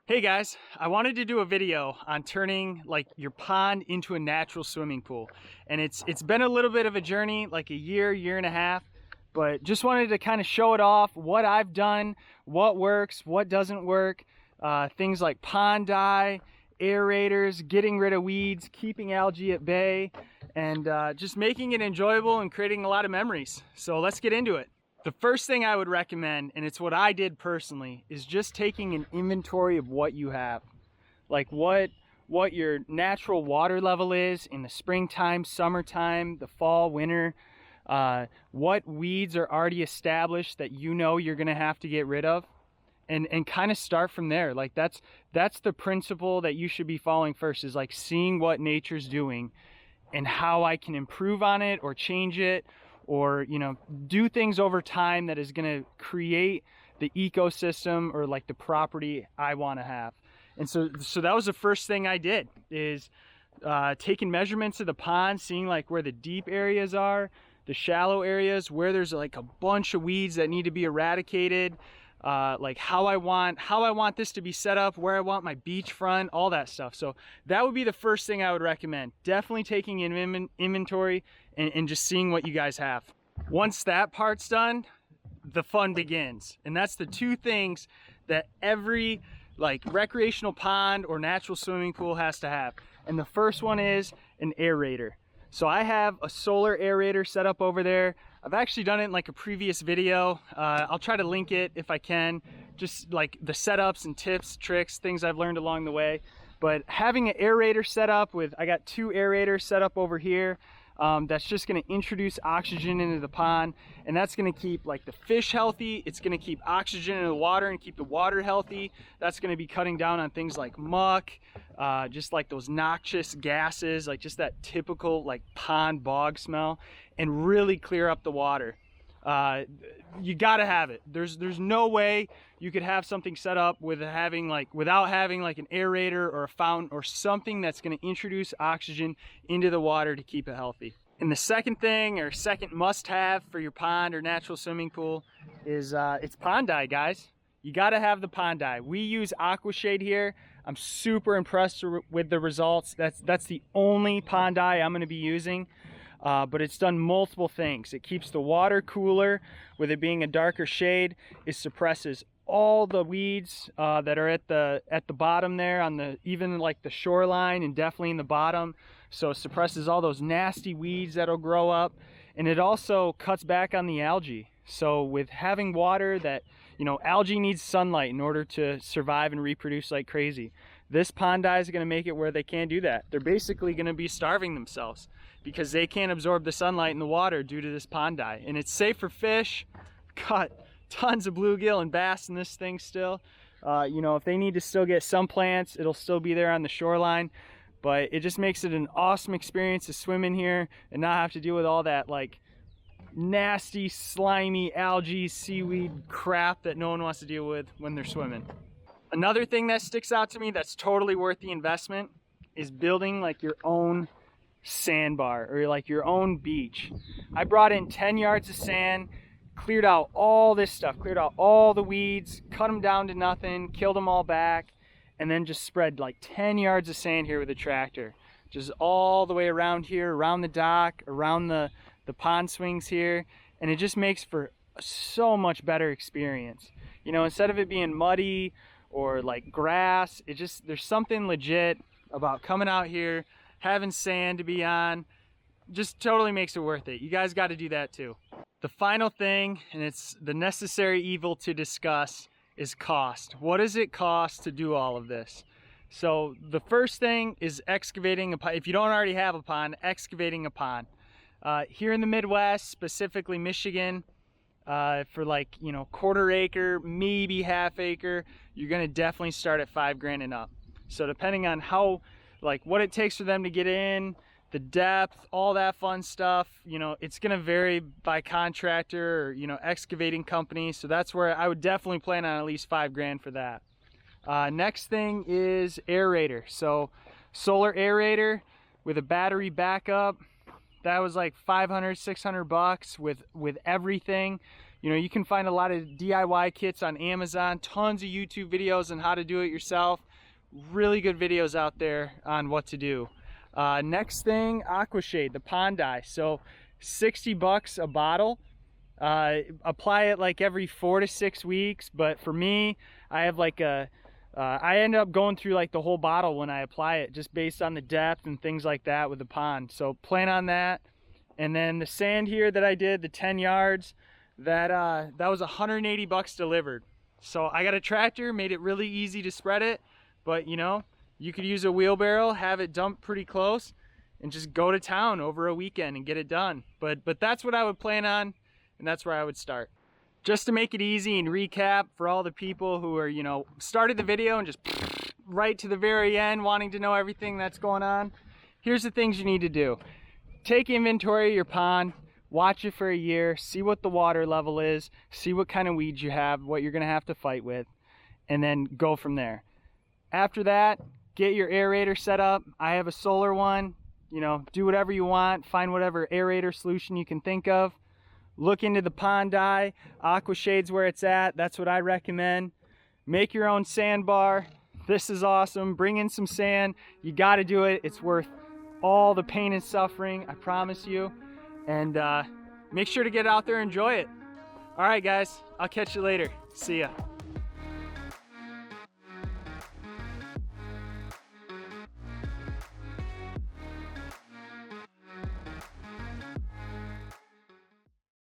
Hey guys, I wanted to do a video on turning like your pond into a natural swimming pool. And it's been a little bit of a journey, like a year and a half, but just wanted to kind of show it off, what I've done, what works, what doesn't work, things like pond dye, aerators, getting rid of weeds, keeping algae at bay, and just making it enjoyable and creating a lot of memories. So let's get into it. The first thing I would recommend, and it's what I did personally, is just taking an inventory of what you have. Like what your natural water level is in the springtime, summertime, the fall, winter. What weeds are already established that you know you're gonna have to get rid of. And kind of start from there. Like that's the principle that you should be following first, is like seeing what nature's doing and how I can improve on it or change it, or do things over time that is going to create the ecosystem or like the property I want to have. And so that was the first thing I did, is taking measurements of the pond, seeing like where the deep areas are, the shallow areas where there's like a bunch of weeds that need to be eradicated, like how I want this to be set up, where I want my beachfront, all that stuff. So that would be the first thing I would recommend. Definitely taking an inventory and just seeing what you guys have. Once that part's done, the fun begins. And that's the two things that every like recreational pond or natural swimming pool has to have. And the first one is an aerator. So I have a solar aerator set up over there. I've actually done it in like a previous video. I'll try to link it if I can, just like the setups and tips, tricks, things I've learned along the way. But having an aerator set up with, I got 2 aerators set up over here. That's just going to introduce oxygen into the pond, and that's going to keep like the fish healthy. It's going to keep oxygen in the water and keep the water healthy. That's going to be cutting down on things like muck, just like those noxious gases, like just that typical like pond bog smell, and really clear up the water. You got to have it. There's no way you could have something set up without having like an aerator or a fountain or something that's going to introduce oxygen into the water to keep it healthy. And the second thing, or second must-have for your pond or natural swimming pool, is it's pond dye, guys. You got to have the pond dye. We use Aquashade here. I'm super impressed with the results. That's the only pond dye I'm going to be using. But it's done multiple things. It keeps the water cooler, with it being a darker shade. It suppresses all the weeds that are at the bottom there, on the even like the shoreline, and definitely in the bottom. So it suppresses all those nasty weeds that'll grow up, and it also cuts back on the algae. So with having water that, algae needs sunlight in order to survive and reproduce like crazy. This pond dye is going to make it where they can't do that. They're basically going to be starving themselves because they can't absorb the sunlight in the water due to this pond dye. And it's safe for fish. Got tons of bluegill and bass in this thing still. If they need to still get some plants, it'll still be there on the shoreline. But it just makes it an awesome experience to swim in here and not have to deal with all that like nasty, slimy algae, seaweed crap that no one wants to deal with when they're swimming. Another thing that sticks out to me that's totally worth the investment is building like your own sandbar or like your own beach. I brought in 10 yards of sand, cleared out all this stuff, cleared out all the weeds, cut them down to nothing, killed them all back, and then just spread like 10 yards of sand here with a tractor, just all the way around here, around the dock, around the pond swings here, and it just makes for a so much better experience. Instead of it being muddy or like grass, there's something legit about coming out here, having sand to be on. Just totally makes it worth it. You guys got to do that too. The final thing, and it's the necessary evil to discuss, is cost. What does it cost to do all of this? So the first thing is excavating a pond. If you don't already have a pond, excavating a pond. Here in the Midwest, specifically Michigan, for like, quarter acre, maybe half acre, you're gonna definitely start at $5,000 and up. So depending on how, like what it takes for them to get in, the depth, all that fun stuff, it's gonna vary by contractor or, excavating company. So that's where I would definitely plan on at least $5,000 for that. Next thing is aerator. So solar aerator with a battery backup. That was like 500, 600 bucks with everything. You know, you can find a lot of DIY kits on Amazon, tons of YouTube videos on how to do it yourself. Really good videos out there on what to do. Next thing, aquashade, the pond dye. So 60 bucks a bottle. Apply it like every 4 to 6 weeks, but for me, I have like I end up going through like the whole bottle when I apply it, just based on the depth and things like that with the pond. So plan on that. And then the sand here that I did, the 10 yards, that was 180 bucks delivered. So I got a tractor, made it really easy to spread it, but you know, you could use a wheelbarrow, have it dumped pretty close, and just go to town over a weekend and get it done. But that's what I would plan on, and that's where I would start. Just to make it easy and recap for all the people who are, you know, started the video and just right to the very end wanting to know everything that's going on. Here's the things you need to do. Take inventory of your pond, watch it for a year, see what the water level is, see what kind of weeds you have, what you're gonna have to fight with, and then go from there. After that, get your aerator set up. I have a solar one. You know, do whatever you want, find whatever aerator solution you can think of. Look into the pond dye, aquashade's where it's at. That's what I recommend. Make your own sandbar. This is awesome. Bring in some sand. You got to do it. It's worth all the pain and suffering, I promise you. And make sure to get out there and enjoy it. All right, guys, I'll catch you later. See ya.